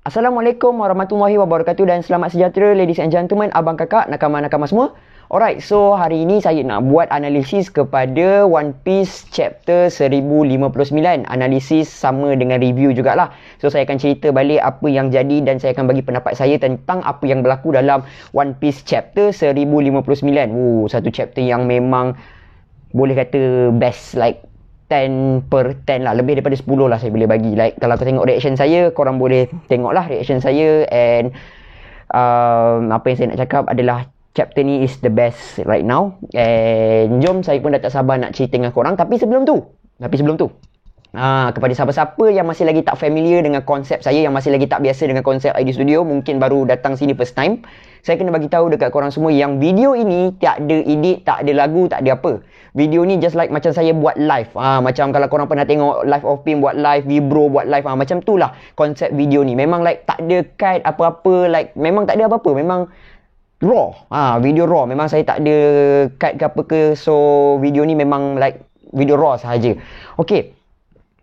Assalamualaikum warahmatullahi wabarakatuh dan selamat sejahtera ladies and gentlemen, abang kakak, nakama-nakama semua. Alright, so hari ini saya nak buat analisis kepada One Piece chapter 1059. Analisis sama dengan review jugalah. So saya akan cerita balik apa yang jadi dan saya akan bagi pendapat saya tentang apa yang berlaku dalam One Piece chapter 1059. Satu chapter yang memang boleh kata best, like 10 per 10 lah, lebih daripada 10 lah saya boleh bagi. Like kalau kau tengok reaction saya, korang boleh tengok lah reaction saya. And apa yang saya nak cakap adalah chapter ni is the best right now. And jom, saya pun dah tak sabar nak cerita dengan korang. Tapi sebelum tu kepada siapa-siapa yang masih lagi tak familiar dengan konsep saya, yang masih lagi tak biasa dengan konsep ID Studio, mungkin baru datang sini first time, saya kena bagi tahu dekat korang semua yang video ini tak ada edit, tak ada lagu, tak ada apa. Video ni just like macam saya buat live. Macam kalau korang pernah tengok live of Pim buat live, Vibro buat live, macam tu lah konsep video ni. Memang like tak ada cut apa-apa, like memang tak ada apa-apa, memang raw. Video raw. Memang saya tak ada cut ke apa ke. So video ni memang like video raw sahaja. Okay,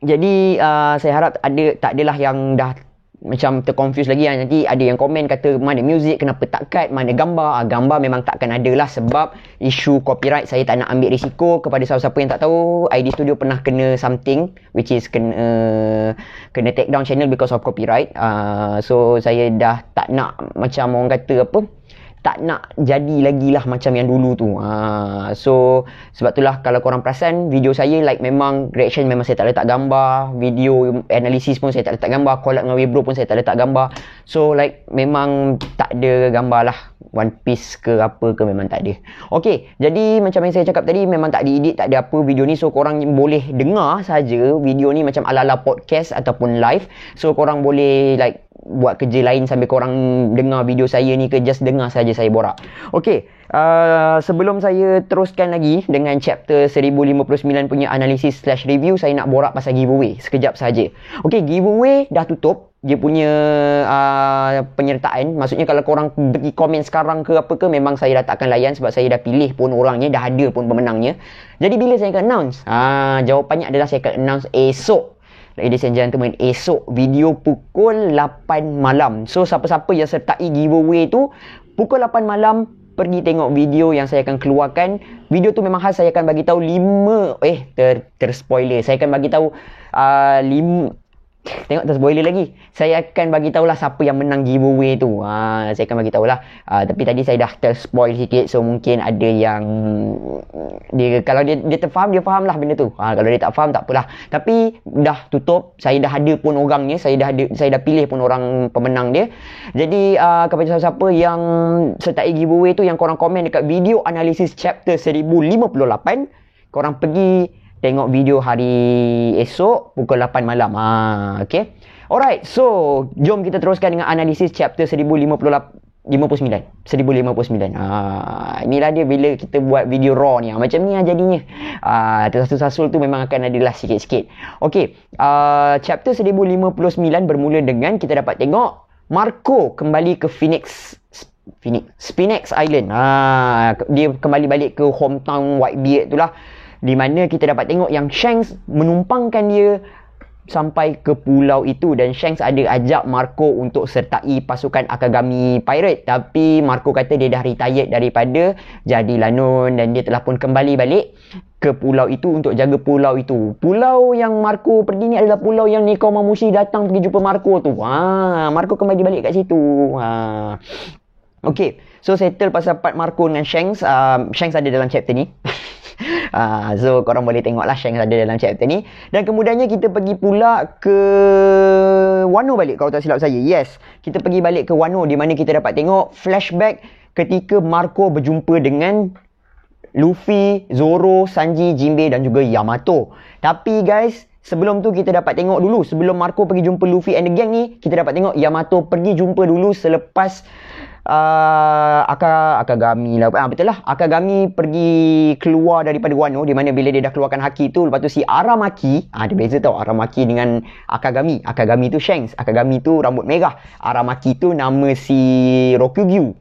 jadi saya harap tak adalah yang dah macam terconfuse lagi. Nanti ada yang komen kata mana music, kenapa tak cut, mana gambar. Gambar memang takkan ada lah sebab isu copyright. Saya tak nak ambil risiko. Kepada siapa-siapa yang tak tahu, ID Studio pernah kena something which is kena take down channel because of copyright. So saya dah tak nak, macam orang kata apa, tak nak jadi lagi lah macam yang dulu tu. So sebab itulah kalau korang perasan video saya like memang reaction memang saya tak letak gambar, video analisis pun saya tak letak gambar, collab dengan Webro pun saya tak letak gambar. So like memang tak ada gambar lah, One Piece ke apa ke memang tak ada. Okay, jadi macam yang saya cakap tadi, memang tak diedit, tak ada apa video ni. So korang boleh dengar saja video ni macam ala-ala podcast ataupun live. So korang boleh like buat kerja lain sambil korang dengar video saya ni ke, just dengar saja saya borak. Okay, sebelum saya teruskan lagi dengan chapter 1059 punya analisis / review, saya nak borak pasal giveaway sekejap saja. Okay, giveaway dah tutup dia punya penyertaan. Maksudnya kalau korang pergi komen sekarang ke apa ke, memang saya dah takkan layan sebab saya dah pilih pun orangnya, dah ada pun pemenangnya. Jadi bila saya akan announce? Jawapannya adalah saya akan announce esok. Ladies and gentlemen, esok video pukul 8 malam. So siapa-siapa yang sertai giveaway tu, pukul 8 malam pergi tengok video yang saya akan keluarkan. Video tu memang khas, saya akan bagi tahu 5 terspoiler. Saya akan bagi tahu 5. Tengok terspoiler lagi. Saya akan bagi tahulah siapa yang menang giveaway tu. Saya akan bagi tahulah. Tapi tadi saya dah terspoil sikit, so mungkin ada yang kalau dia terfaham, dia fahamlah benda tu. Kalau dia tak faham, tak apalah. Tapi dah tutup, saya dah ada pun orangnya, saya dah pilih pun orang pemenang dia. Jadi kepada siapa-siapa yang sertai giveaway tu, yang korang komen dekat video analisis chapter 1058, korang pergi tengok video hari esok pukul 8 malam. Okay. Alright, so jom kita teruskan dengan analisis chapter 1059. Inilah dia bila kita buat video raw ni. Macam ni lah jadinya. Tersasul-sasul tu memang akan adalah sikit-sikit. Okay, chapter 1059 bermula dengan kita dapat tengok Marco kembali ke Spinax Island. Dia kembali balik ke hometown Whitebeard tu lah, di mana kita dapat tengok yang Shanks menumpangkan dia sampai ke pulau itu. Dan Shanks ada ajak Marco untuk sertai pasukan Akagami Pirate, tapi Marco kata dia dah retired daripada jadi lanon dan dia telah pun kembali balik ke pulau itu untuk jaga pulau itu. Pulau yang Marco pergi ni adalah pulau yang Nekomamushi datang pergi jumpa Marco tu. Marco kembali balik kat situ. Okay, so settle pasal part Marco dengan Shanks. Shanks ada dalam chapter ni. So korang boleh tengoklah Shanks ada dalam chapter ni. Dan kemudiannya kita pergi pula ke Wano balik, kalau tak silap saya. Yes, kita pergi balik ke Wano, di mana kita dapat tengok flashback ketika Marco berjumpa dengan Luffy, Zoro, Sanji, Jinbei dan juga Yamato. Tapi guys, sebelum tu kita dapat tengok dulu, sebelum Marco pergi jumpa Luffy and the gang ni, kita dapat tengok Yamato pergi jumpa dulu selepas Akagami lah. Betul lah. Akagami pergi keluar daripada Wano, di mana bila dia dah keluarkan haki tu, lepas tu si Aramaki, ada beza tau Aramaki dengan Akagami. Akagami tu Shanks, Akagami tu rambut merah. Aramaki tu nama si Rokugyu.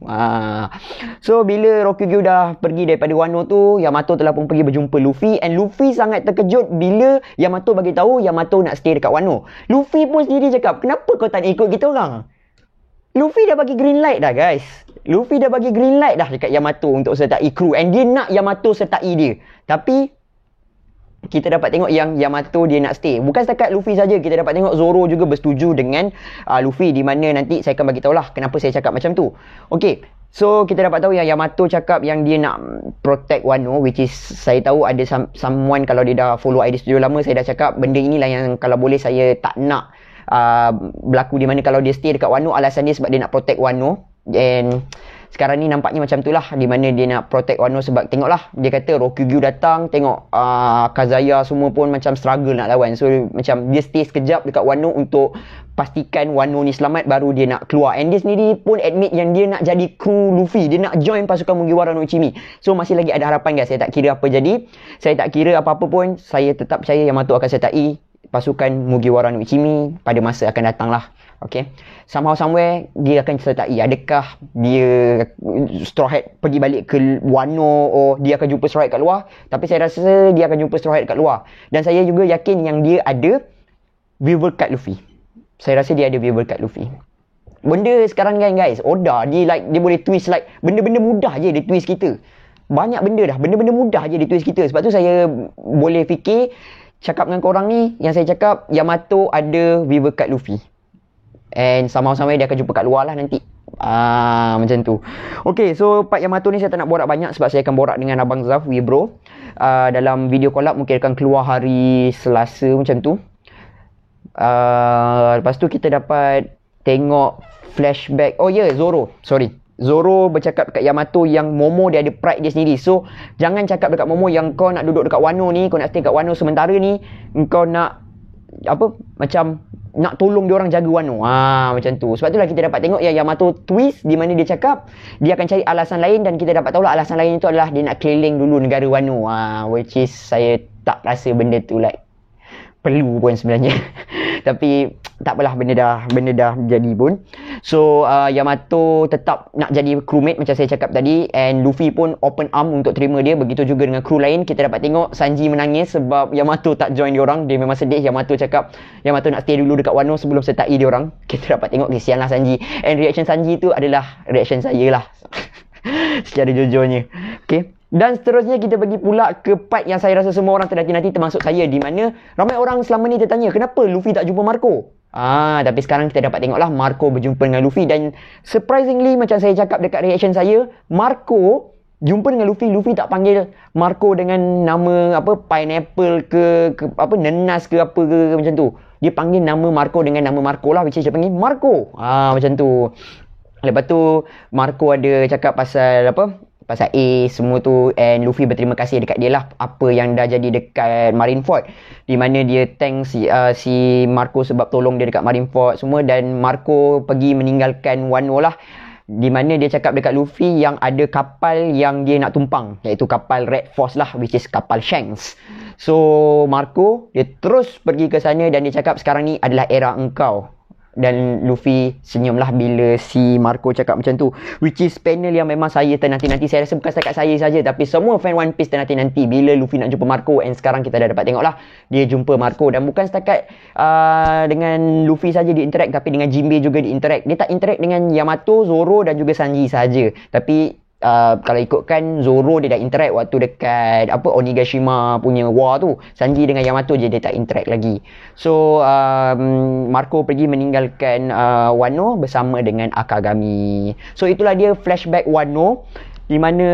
So bila Rokugyu dah pergi daripada Wano tu, Yamato telah pun pergi berjumpa Luffy, and Luffy sangat terkejut bila Yamato bagi tahu Yamato nak stay dekat Wano. Luffy pun sendiri cakap, kenapa kau tak nak ikut kita orang? Luffy dah bagi green light dah, guys. Luffy dah bagi green light dah dekat Yamato untuk sertai kru, and dia nak Yamato sertai dia. Tapi kita dapat tengok yang Yamato dia nak stay. Bukan setakat Luffy saja, kita dapat tengok Zoro juga bersetuju dengan Luffy, di mana nanti saya akan bagi tahulah kenapa saya cakap macam tu. Okey. So kita dapat tahu yang Yamato cakap yang dia nak protect Wano, which is saya tahu ada someone, kalau dia dah follow ID Studio lama, saya dah cakap benda inilah yang kalau boleh saya tak nak berlaku, di mana kalau dia stay dekat Wano, alasan dia sebab dia nak protect Wano. And sekarang ni nampaknya macam tu lah, di mana dia nak protect Wano sebab tengoklah, dia kata Rokugyu datang, tengok Kazaya semua pun macam struggle nak lawan. So macam dia stay sekejap dekat Wano untuk pastikan Wano ni selamat, baru dia nak keluar. And dia sendiri pun admit yang dia nak jadi kru Luffy, dia nak join pasukan Mugiwara no Ichimi. So masih lagi ada harapan, guys. Saya tak kira apa jadi, saya tak kira apa-apa pun, saya tetap percaya Yamato akan sertai pasukan Mugiwara no Ichimi pada masa akan datang lah. Okay, somehow somewhere dia akan sertai. Adakah dia Straw Hat pergi balik ke Wano, or dia akan jumpa Straw Hat kat luar? Tapi saya rasa dia akan jumpa Straw Hat kat luar. Dan saya juga yakin yang dia ada Vival Cut Luffy. Saya rasa dia ada Vival Cut Luffy. Benda sekarang kan, guys, Oda dia boleh twist benda-benda mudah je dia twist kita. Banyak benda dah, benda-benda mudah je dia twist kita. Sebab tu saya boleh fikir cakap dengan korang ni, yang saya cakap Yamato ada Vival Cut Luffy. And somehow dia akan jumpa kat luar lah nanti. Macam tu. Okay, so part Yamato ni saya tak nak borak banyak, sebab saya akan borak dengan Abang Zaf, Wibro. Dalam video collab mungkin akan keluar hari Selasa macam tu. Lepas tu kita dapat tengok flashback. Oh ya, Zoro bercakap dekat Yamato yang Momo dia ada pride dia sendiri. So jangan cakap dekat Momo yang kau nak duduk dekat Wano ni, kau nak stay kat Wano sementara ni, kau nak macam nak tolong dia orang jaga Wano. Macam tu. Sebab itulah kita dapat tengok yang Yamato twist, di mana dia cakap dia akan cari alasan lain, dan kita dapat tahulah alasan lain itu adalah dia nak keliling dulu negara Wano. Which is saya tak rasa benda tu perlu pun sebenarnya. Tapi tak apalah, benda dah jadi pun. So Yamato tetap nak jadi crewmate macam saya cakap tadi, and Luffy pun open arm untuk terima dia. Begitu juga dengan kru lain. Kita dapat tengok Sanji menangis sebab Yamato tak join diorang. Dia memang sedih. Yamato cakap Yamato nak stay dulu dekat Wano sebelum sertai diorang. Kita dapat tengok kesianlah Sanji, and reaction Sanji tu adalah reaction saya lah. Secara jujurnya. Okay. Dan seterusnya kita pergi pula ke part yang saya rasa semua orang ternanti-nanti, termasuk saya, di mana ramai orang selama ni tertanya kenapa Luffy tak jumpa Marco. Tapi sekarang kita dapat tengoklah Marco berjumpa dengan Luffy, dan surprisingly macam saya cakap dekat reaction saya, Marco jumpa dengan Luffy tak panggil Marco dengan nama pineapple ke nenas ke apa ke macam tu. Dia panggil nama Marco dengan nama Marco lah, which is dia panggil Marco. Macam tu. Lepas tu Marco ada cakap pasal pasal A semua tu, and Luffy berterima kasih dekat dia lah apa yang dah jadi dekat Marineford, di mana dia thank si Marco sebab tolong dia dekat Marineford semua, dan Marco pergi meninggalkan Wano lah, di mana dia cakap dekat Luffy yang ada kapal yang dia nak tumpang, iaitu kapal Red Force lah, which is kapal Shanks. So Marco dia terus pergi ke sana, dan dia cakap sekarang ni adalah era engkau. Dan Luffy senyumlah bila si Marco cakap macam tu, which is panel yang memang saya ternanti-nanti. Saya rasa bukan setakat saya saja, tapi semua fan One Piece ternanti-nanti bila Luffy nak jumpa Marco. And sekarang kita dah dapat tengok lah dia jumpa Marco. Dan bukan setakat dengan Luffy saja dia interact, tapi dengan Jinbei juga dia interact. Dia tak interact dengan Yamato, Zoro dan juga Sanji saja, tapi kalau ikutkan Zoro dia dah interact waktu dekat Onigashima punya war tu. Sanji dengan Yamato je dia tak interact lagi. So Marco pergi meninggalkan Wano bersama dengan Akagami. So itulah dia flashback Wano, di mana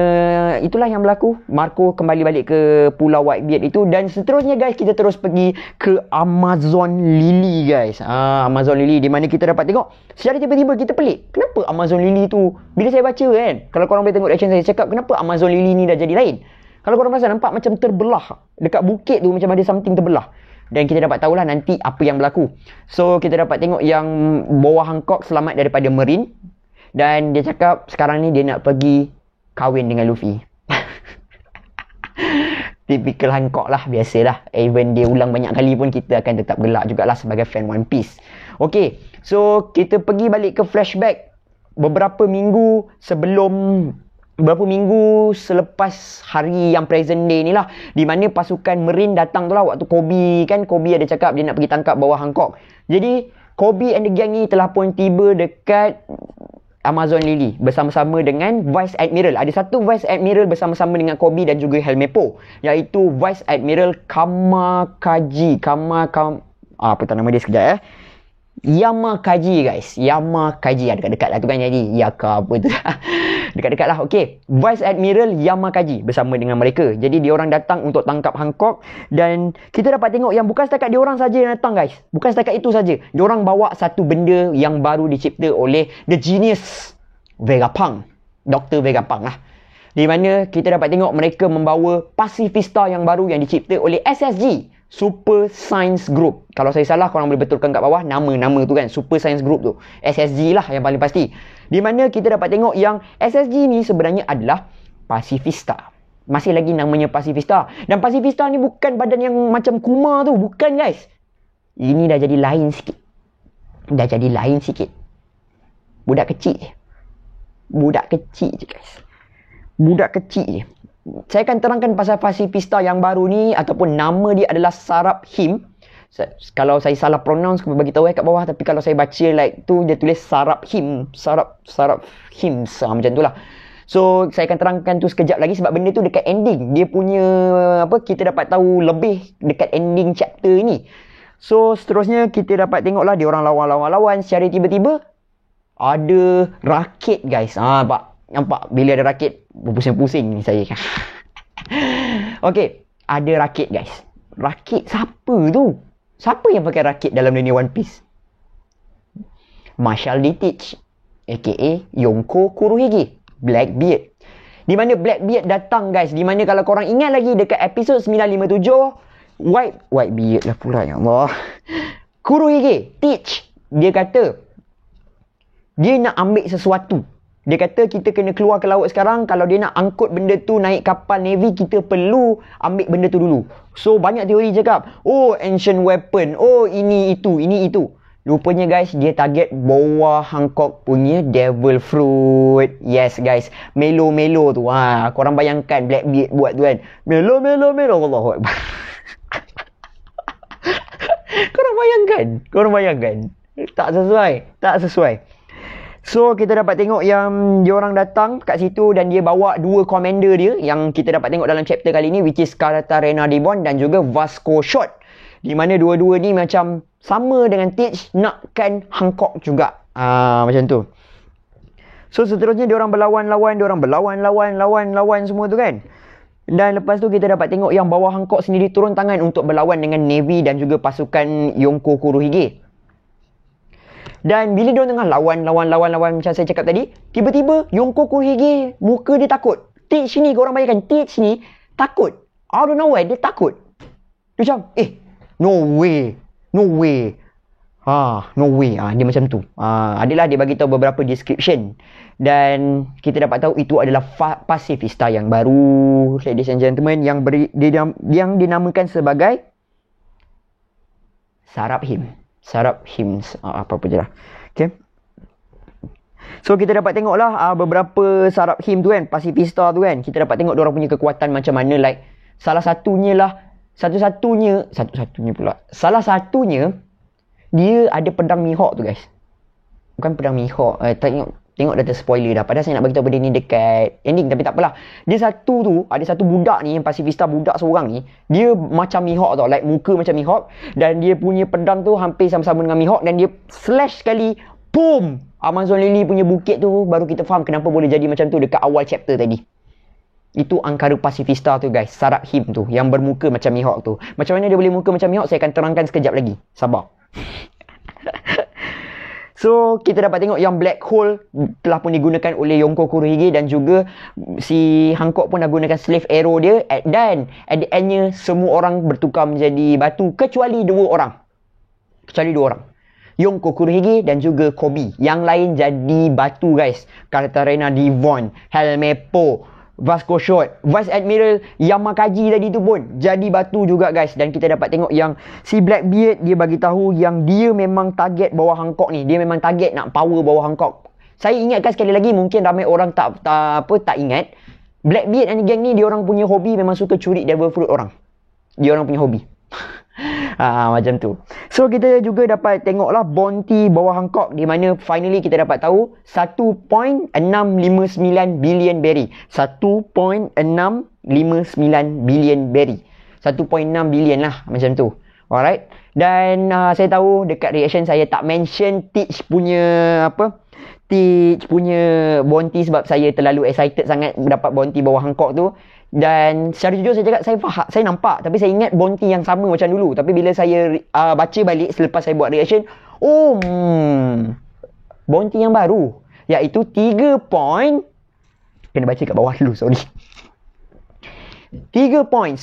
itulah yang berlaku. Marco kembali balik ke Pulau Whitebeard itu, dan seterusnya guys kita terus pergi ke Amazon Lily guys. Amazon Lily, di mana kita dapat tengok secara tiba-tiba kita pelik. Kenapa Amazon Lily tu, bila saya baca kan, kalau korang boleh tengok reaction saya cakap kenapa Amazon Lily ni dah jadi lain. Kalau korang rasa nampak macam terbelah dekat bukit tu, macam ada something terbelah. Dan kita dapat tahulah nanti apa yang berlaku. So kita dapat tengok yang bawah Hancock selamat daripada Marine. Dan dia cakap sekarang ni dia nak pergi kahwin dengan Luffy. Typical Hancock lah, biasalah. Even dia ulang banyak kali pun kita akan tetap gelak jugalah sebagai fan One Piece. Okay, so kita pergi balik ke flashback beberapa minggu selepas hari yang present day ni lah, di mana pasukan Marine datang tu lah waktu Kobe ada cakap dia nak pergi tangkap bawah Hancock. Jadi Kobe and the gang ni telah pun tiba dekat Amazon Lily bersama-sama dengan Vice Admiral. Ada satu Vice Admiral bersama-sama dengan Kobe dan juga Helmeppo, iaitu Vice Admiral Kamakaji. Apa tak nama dia sekejap Yamakaji guys. Yamakaji. Dekat-dekat lah tu kan, jadi Yaka apa tu. Dekat-dekat lah. Okay, Vice Admiral Yamakaji bersama dengan mereka. Jadi diorang datang untuk tangkap Hancock. Dan kita dapat tengok yang bukan setakat diorang saja yang datang guys. Bukan setakat itu saja. Diorang bawa satu benda yang baru dicipta oleh The Genius Vegapunk, Dr. Vegapunk lah. Di mana kita dapat tengok mereka membawa Pacifista yang baru yang dicipta oleh SSG, Super Science Group. Kalau saya salah, korang boleh betulkan kat bawah nama tu kan, Super Science Group tu. SSG lah yang paling pasti. Di mana kita dapat tengok yang SSG ni sebenarnya adalah Pacifista. Masih lagi namanya Pacifista. Dan Pacifista ni bukan badan yang macam Kuma tu. Bukan guys. Ini dah jadi lain sikit. Budak kecil je. Budak kecil je. Saya akan terangkan pasal Pacifista yang baru ni, ataupun nama dia adalah Sarap Him. Kalau saya salah pronounce, kena bagi tahu kat bawah. Tapi kalau saya baca like tu, dia tulis Sarap Him. Sarap Him. Macam tu lah. So, saya akan terangkan tu sekejap lagi sebab benda tu dekat ending. Dia punya, kita dapat tahu lebih dekat ending chapter ni. So, seterusnya kita dapat tengok lah dia orang lawan. Secara tiba-tiba, ada rakit guys. Nampak bila ada rakit berpusing-pusing ni saya. Okey, ada rakit guys. Rakit siapa tu? Siapa yang pakai rakit dalam dunia One Piece? Marshall D. Teach, aka Yonko Kurohige, Blackbeard. Di mana Blackbeard datang guys. Di mana kalau korang ingat lagi dekat episod 957, Whitebeard lah pula, ya Allah. Kurohige, Teach, dia kata dia nak ambil sesuatu. Dia kata kita kena keluar ke laut sekarang. Kalau dia nak angkut benda tu naik kapal Navy, kita perlu ambil benda tu dulu. So banyak teori cakap, oh ancient weapon, oh ini itu. Rupanya guys, dia target bawah Hancock punya devil fruit. Yes guys, Melo tu. Korang bayangkan Blackbeard buat tu kan. Melo Allahu Akbar. Korang bayangkan. Tak sesuai. So, kita dapat tengok yang diorang datang kat situ dan dia bawa dua commander dia yang kita dapat tengok dalam chapter kali ni, which is Katarina Dibon dan juga Vasco Shot. Di mana dua-dua ni macam sama dengan Teach nakkan Hancock juga. Macam tu. So, seterusnya diorang berlawan semua tu kan. Dan lepas tu kita dapat tengok yang bawah Hancock sendiri turun tangan untuk berlawan dengan Navy dan juga pasukan Yonko Kurohige. Dan bila dia tengah lawan macam saya cakap tadi, tiba-tiba Yonko Kurohige muka dia takut. Teach ni, korang bayangkan, Teach ni takut. Out of nowhere, dia takut. Dia macam, no way. No way. Dia macam tu. Adalah dia bagi tahu beberapa description. Dan kita dapat tahu itu adalah Pacifista yang baru, ladies and gentlemen, yang dinamakan sebagai Sarap Him. Apa-apa je lah. Okay. So kita dapat tengok lah beberapa Sarap Him tu kan, Pacifista tu kan. Kita dapat tengok diorang punya kekuatan macam mana. Like salah satunya dia ada pedang Mihawk tu guys. Bukan pedang Mihawk. Tengok dah spoiler dah. Padahal saya nak bagi tahu benda ni dekat ending, tapi tak apalah. Dia ada satu budak ni, yang Pacifista budak seorang ni, dia macam Mihawk tau, like muka macam Mihawk, dan dia punya pedang tu hampir sama-sama dengan Mihawk, dan dia slash sekali, boom, Amazon Lily punya bukit tu. Baru kita faham kenapa boleh jadi macam tu dekat awal chapter tadi. Itu angkara Pacifista tu guys, Sarap Him tu, yang bermuka macam Mihawk tu. Macam mana dia boleh muka macam Mihawk, saya akan terangkan sekejap lagi. Sabar. So, kita dapat tengok yang Black Hole telah pun digunakan oleh Yonko Kurohige, dan juga si Hancock pun dah gunakan Slave Arrow dia. Dan at the end-nya, semua orang bertukar menjadi batu kecuali dua orang. Yonko Kurohige dan juga Kobe. Yang lain jadi batu guys. Katarina Devon, Helmeppo, Vasco Short, Vice Admiral Yamakaji tadi tu pun jadi batu juga guys. Dan kita dapat tengok yang si Blackbeard dia bagi tahu yang dia memang target bawah Hancock ni. Dia memang target nak power bawah Hancock. Saya ingatkan sekali lagi, mungkin ramai orang tak ingat. Blackbeard dan geng ni dia orang punya hobi memang suka curi devil fruit orang. Dia orang punya hobi. Macam tu. So kita juga dapat tengoklah bounty bawah Hancock, di mana finally kita dapat tahu 1.659 billion berry. 1.659 billion berry. 1.6 billion lah macam tu. Alright. Dan saya tahu dekat reaction saya tak mention Teach punya Teach punya bounty sebab saya terlalu excited sangat dapat bounty bawah Hancock tu. Dan secara jujur saya cakap, saya nampak, tapi saya ingat bounty yang sama macam dulu. Tapi bila saya baca balik selepas saya buat reaction, bounty yang baru, iaitu 3 point, kena baca kat bawah dulu, sorry, 3.996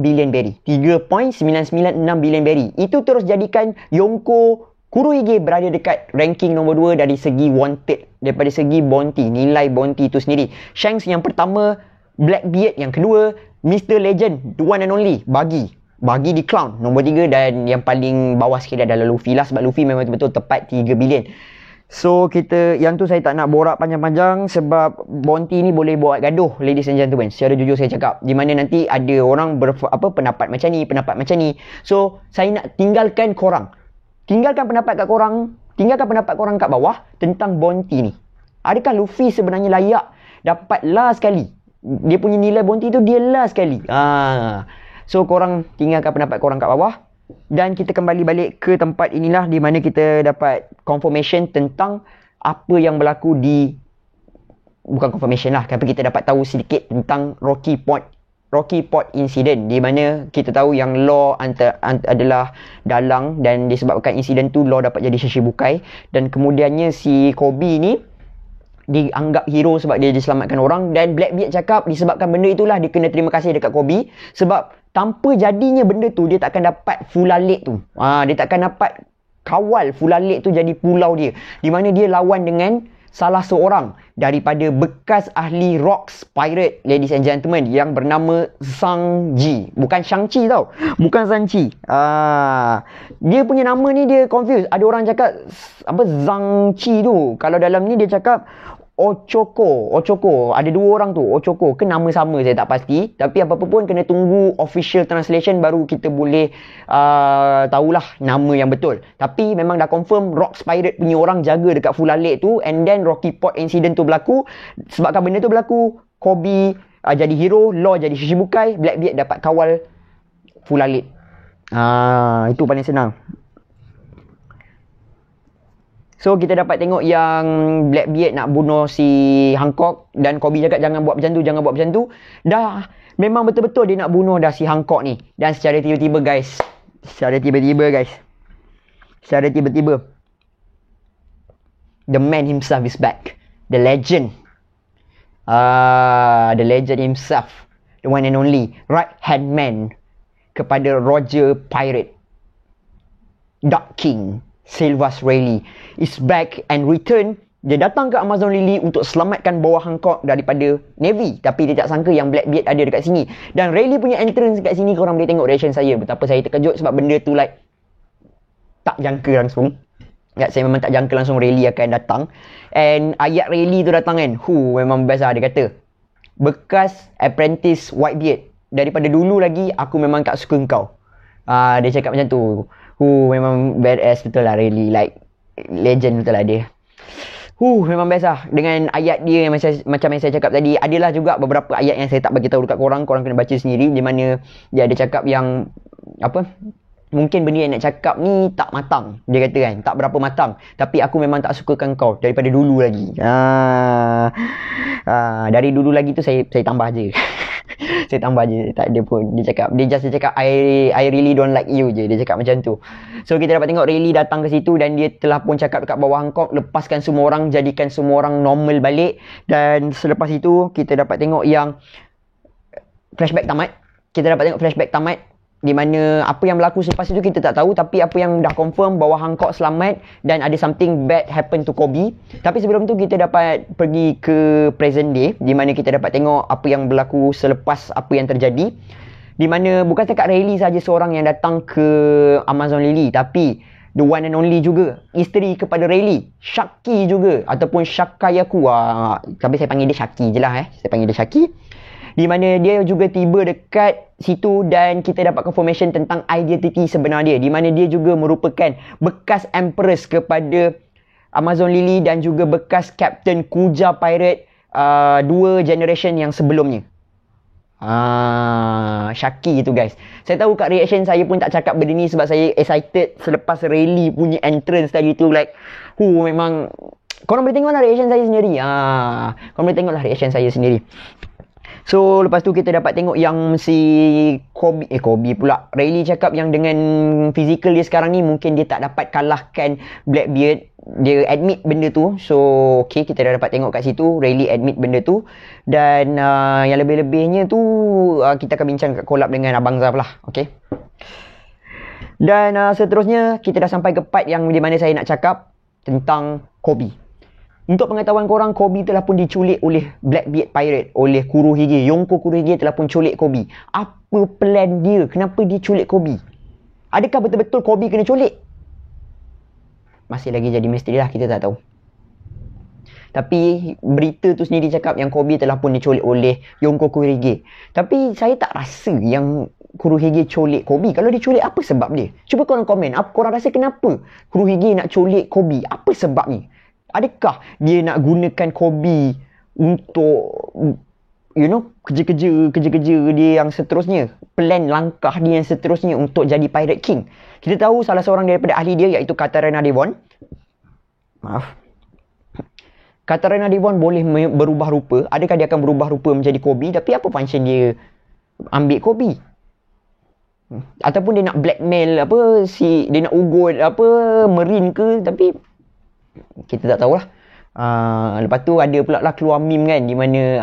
billion berry. 3.996 billion berry. Itu terus jadikan Yonko Kurohige berada dekat ranking nombor 2 dari segi wanted, daripada segi bounty, nilai bounty itu sendiri. Shanks yang pertama, Blackbeard yang kedua, Mr. Legend, the one and only, Buggy di Clown nombor 3, dan yang paling bawah sikit adalah Luffy lah, sebab Luffy memang betul-betul tepat 3 billion. So kita, yang tu saya tak nak borak panjang-panjang sebab bounty ni boleh buat gaduh, ladies and gentlemen. Secara jujur saya cakap, di mana nanti ada orang pendapat macam ni, pendapat macam ni. So saya nak tinggalkan korang, tinggalkan pendapat korang kat bawah tentang bounty ni. Adakah Luffy sebenarnya layak dapat last sekali? Dia punya nilai bounty tu dia last sekali. So korang tinggalkan pendapat korang kat bawah. Dan kita kembali balik ke tempat inilah, di mana kita dapat confirmation tentang apa yang berlaku di, bukan confirmation lah, tapi kita dapat tahu sedikit tentang Rocky Port incident, di mana kita tahu yang Law adalah dalang, dan disebabkan insiden tu Law dapat jadi Shishibukai. Dan kemudiannya si Kobe ni dianggap hero sebab dia diselamatkan orang. Dan Blackbeard cakap disebabkan benda itulah dia kena terima kasih dekat Kobe, sebab tanpa jadinya benda tu dia takkan dapat Full Lake tu. Dia takkan dapat kawal Full Lake tu jadi pulau dia, di mana dia lawan dengan salah seorang daripada bekas ahli Rocks Pirate, ladies and gentlemen, yang bernama Zhang-Chi. Bukan Shang-Chi tau, bukan Zhang-Chi. Dia punya nama ni dia confuse. Ada orang cakap Zhang-Chi tu, kalau dalam ni dia cakap Ochoko. Ada dua orang tu, Ochoko ke nama sama saya tak pasti. Tapi apa-apa pun kena tunggu official translation baru kita boleh tahulah nama yang betul. Tapi memang dah confirm Rocks Pirate punya orang jaga dekat Full Lake tu. And then Rocky Port incident tu berlaku. Sebabkan benda tu berlaku, Kobe jadi hero, Law jadi Shishibukai, Blackbeard dapat kawal Full Lake. Itu paling senang. So kita dapat tengok yang Blackbeard nak bunuh si Hancock, dan Kobe cakap jangan buat macam tu, jangan buat macam tu. Dah memang betul-betul dia nak bunuh dah si Hancock ni. Dan secara tiba-tiba the man himself is back. The legend. The legend himself, the one and only right hand man kepada Roger Pirate, Dark King Sylvus Rayleigh is back and return. Dia datang ke Amazon Lily untuk selamatkan bawah Hancock daripada Navy. Tapi dia tak sangka yang Blackbeard ada dekat sini. Dan Rayleigh punya entrance dekat sini, korang boleh tengok reaction saya, betapa saya terkejut sebab benda tu like tak jangka langsung. Saya memang tak jangka langsung Rayleigh akan datang. And ayat Rayleigh tu datang kan, memang best lah. Dia kata, bekas apprentice Whitebeard, daripada dulu lagi aku memang tak suka kau. Dia cakap macam tu. Memang badass betul lah Rayleigh. Like legend betul lah dia. Memang best lah. Dengan ayat dia yang macam yang saya cakap tadi. Adalah juga beberapa ayat yang saya tak bagi tahu dekat korang. Korang kena baca sendiri. Di mana dia ada cakap yang mungkin benda yang nak cakap ni tak matang. Dia kata kan, tak berapa matang. Tapi aku memang tak sukakan kau daripada dulu lagi. Dari dulu lagi tu saya tambah je. Saya tambah je, tak ada pun. Dia cakap, dia cakap I really don't like you je. Dia cakap macam tu. So kita dapat tengok Rayleigh datang ke situ, dan dia telah pun cakap dekat bawah Hancock, lepaskan semua orang, jadikan semua orang normal balik. Dan selepas itu kita dapat tengok yang flashback tamat. Di mana apa yang berlaku selepas itu kita tak tahu, tapi apa yang dah confirm bahawa Hancock selamat dan ada something bad happen to Kobe. Tapi sebelum tu kita dapat pergi ke present day, di mana kita dapat tengok apa yang berlaku selepas apa yang terjadi. Di mana bukan setakat Rayleigh saja seorang yang datang ke Amazon Lily, tapi the one and only juga isteri kepada Rayleigh, Shaki juga, ataupun Shakayaku. Tapi saya panggil dia Shaki je lah. Saya panggil dia Shaki. Di mana dia juga tiba dekat situ dan kita dapat confirmation tentang identiti sebenar dia. Di mana dia juga merupakan bekas Empress kepada Amazon Lily dan juga bekas Captain Kuja Pirate 2 generation yang sebelumnya. Shaki itu guys. Saya tahu kat reaction saya pun tak cakap benda ni sebab saya excited selepas Rayleigh punya entrance tadi tu. Like, memang korang boleh tengoklah reaction saya sendiri. Korang boleh tengoklah reaction saya sendiri. So lepas tu kita dapat tengok yang si Kobe pula, Rayleigh cakap yang dengan fizikal dia sekarang ni mungkin dia tak dapat kalahkan Blackbeard. Dia admit benda tu. So okay, kita dah dapat tengok kat situ Rayleigh admit benda tu. Dan yang lebih-lebihnya tu kita akan bincang kat collab dengan Abang Zaf lah. Okay. Dan seterusnya kita dah sampai ke part yang di mana saya nak cakap tentang Kobe. Untuk pengetahuan korang, Kobe telah pun diculik oleh Blackbeard Pirate, oleh Kurohige. Yonko Kurohige telah pun culik Kobe. Apa plan dia? Kenapa dia culik Kobe? Adakah betul-betul Kobe kena culik? Masih lagi jadi misteri lah, kita tak tahu. Tapi berita tu sendiri cakap yang Kobe telah pun diculik oleh Yonko Kurohige. Tapi saya tak rasa yang Kurohige culik Kobe. Kalau dia culik, apa sebab dia? Cuba korang komen. Korang rasa kenapa Kurohige nak culik Kobe? Apa sebabnya? Adakah dia nak gunakan Kobe untuk kerja-kerja dia yang seterusnya, plan langkah dia yang seterusnya untuk jadi Pirate King? Kita tahu salah seorang daripada ahli dia iaitu Katarina Devon. Katarina Devon boleh berubah rupa. Adakah dia akan berubah rupa menjadi Kobe? Tapi apa function dia ambil Kobe? Ataupun dia nak blackmail dia nak ugut Marine ke? Tapi kita tak tahulah. Lepas tu ada pula lah keluar meme kan, di mana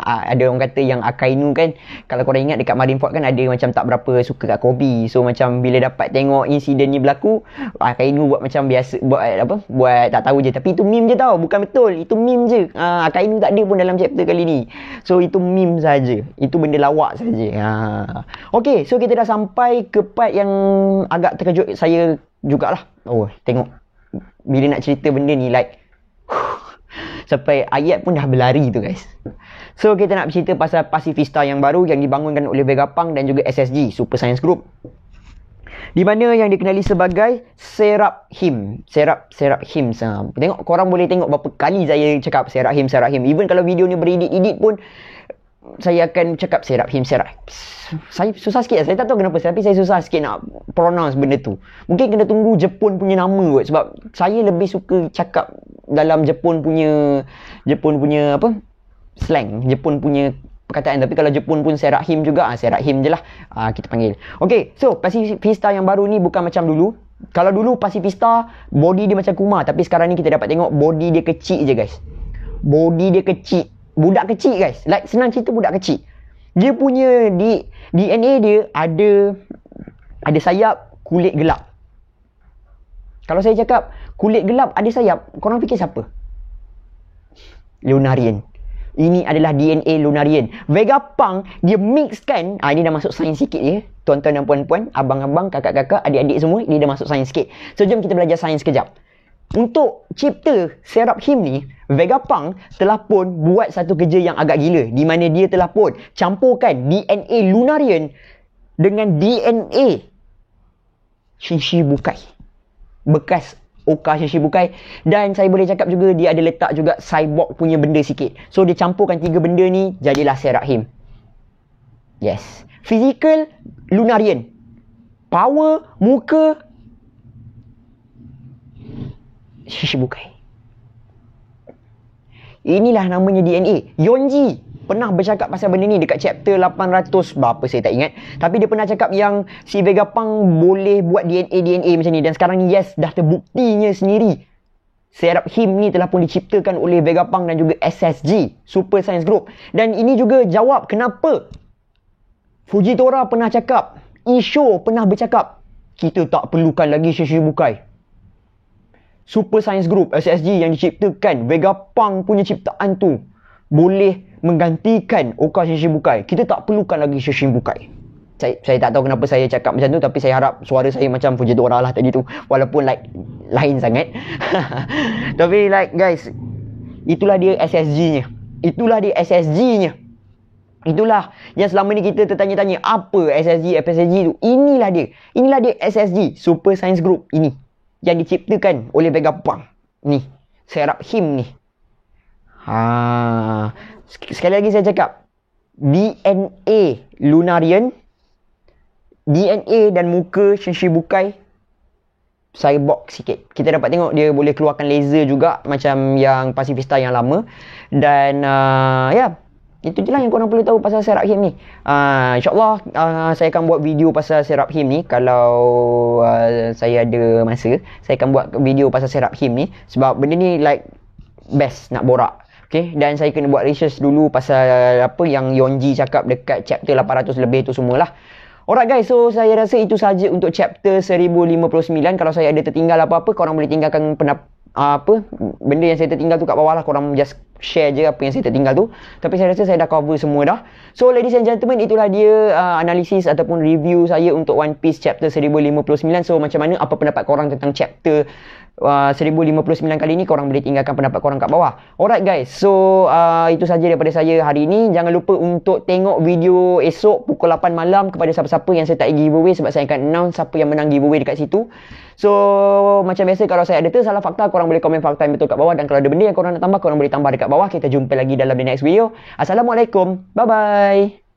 ada orang kata yang Akainu kan, kalau korang ingat dekat Marineford kan ada macam tak berapa suka kat Kobe. So macam bila dapat tengok insiden ni berlaku, Akainu buat macam biasa, buat tak tahu je. Tapi itu meme je tau, bukan betul. Itu meme je. Akainu tak ada pun dalam chapter kali ni. So itu meme saja. Itu benda lawak saja. Okay, so kita dah sampai ke part yang agak terkejut saya jugalah. Tengok bila nak cerita benda ni like sampai ayat pun dah berlari tu guys. So kita nak bercerita pasal Pacifista yang baru yang dibangunkan oleh Vegapunk dan juga SSG, Super Science Group, di mana yang dikenali sebagai Seraphim. Seraphim. Tengok, korang boleh tengok berapa kali saya cakap Seraphim. Even kalau video ni beredit-edit pun saya akan cakap Seraphim. Saya susah sikit. Saya tak tahu kenapa, tapi saya susah sikit nak pronounce benda tu. Mungkin kena tunggu Jepun punya nama kot. Sebab saya lebih suka cakap dalam Jepun punya slang, Jepun punya perkataan. Tapi kalau Jepun pun Seraphim juga, Seraphim je lah kita panggil. Okay, so Pacifista yang baru ni bukan macam dulu. Kalau dulu Pacifista body dia macam Kuma, tapi sekarang ni kita dapat tengok body dia kecil je guys. Body dia kecil. Budak kecil guys. Like senang cerita, budak kecil. Dia punya DNA dia ada sayap kulit gelap. Kalau saya cakap kulit gelap ada sayap, korang fikir siapa? Lunarian. Ini adalah DNA Lunarian. Vegapunk dia mixkan, ini dah masuk sains sikit je. Tuan-tuan dan puan-puan, abang-abang, kakak-kakak, adik-adik semua, dia dah masuk sains sikit. So jom kita belajar sains kejap. Untuk cipta Seraphim ni, Vegapunk telah pun buat satu kerja yang agak gila, di mana dia telah pun campurkan DNA Lunarian dengan DNA Shichibukai, bekas Oka Shichibukai. Dan saya boleh cakap juga dia ada letak juga cyborg punya benda sikit. So dia campurkan 3 benda ni, jadilah Seraphim. Yes, physical Lunarian, power muka Shichibukai. Inilah namanya DNA. Yonji pernah bercakap pasal benda ni dekat chapter 800 berapa saya tak ingat. Tapi dia pernah cakap yang si Vegapunk boleh buat DNA macam ni. Dan sekarang ni yes, dah terbuktinya sendiri. Seraphim ni telah pun diciptakan oleh Vegapunk dan juga SSG, Super Science Group. Dan ini juga jawab kenapa Fujitora pernah cakap Isho pernah bercakap, kita tak perlukan lagi Shichibukai. Super Science Group SSG yang diciptakan Vegapunk punya ciptaan tu boleh menggantikan Oka Shichibukai. Kita tak perlukan lagi Shichibukai. Saya tak tahu kenapa saya cakap macam tu, tapi saya harap suara saya macam Fujitora lah tadi tu, walaupun like lain sangat. Tapi like guys, itulah dia SSG-nya. Itulah dia SSG-nya. Itulah yang selama ni kita tertanya-tanya, apa SSG, FSSG tu. Inilah dia. Inilah dia SSG, Super Science Group ini, yang diciptakan oleh Vegapunk ni, Seraphim ni. Sekali lagi saya cakap, DNA Lunarian, DNA dan muka Shichibukai cyborg sikit. Kita dapat tengok dia boleh keluarkan laser juga macam yang Pacifista yang lama. Dan itu je lah yang korang perlu tahu pasal Seraphim ni. InsyaAllah saya akan buat video pasal Seraphim ni. Kalau saya ada masa, saya akan buat video pasal Seraphim ni. Sebab benda ni like best nak borak. Okay, dan saya kena buat research dulu pasal apa yang Yonji cakap dekat chapter 800 lebih tu semualah. Alright guys, so saya rasa itu saja untuk chapter 1059. Kalau saya ada tertinggal apa-apa, korang boleh tinggalkan benda yang saya tertinggal tu kat bawah lah. Korang just share je apa yang saya tertinggal tu. Tapi saya rasa saya dah cover semua dah. So ladies and gentlemen, itulah dia analisis ataupun review saya untuk One Piece chapter 1059. So macam mana, apa pendapat korang tentang chapter 1059 kali ni? Korang boleh tinggalkan pendapat korang kat bawah. Alright guys, so itu saja daripada saya hari ni. Jangan lupa untuk tengok video esok pukul 8 malam kepada siapa-siapa yang saya tak giveaway, sebab saya akan announce siapa yang menang giveaway dekat situ. So macam biasa, kalau saya ada tersalah fakta, korang boleh komen fakta yang betul kat bawah. Dan kalau ada benda yang korang nak tambah, korang boleh tambah dekat bawah. Kita jumpa lagi dalam the next video. Assalamualaikum, bye bye.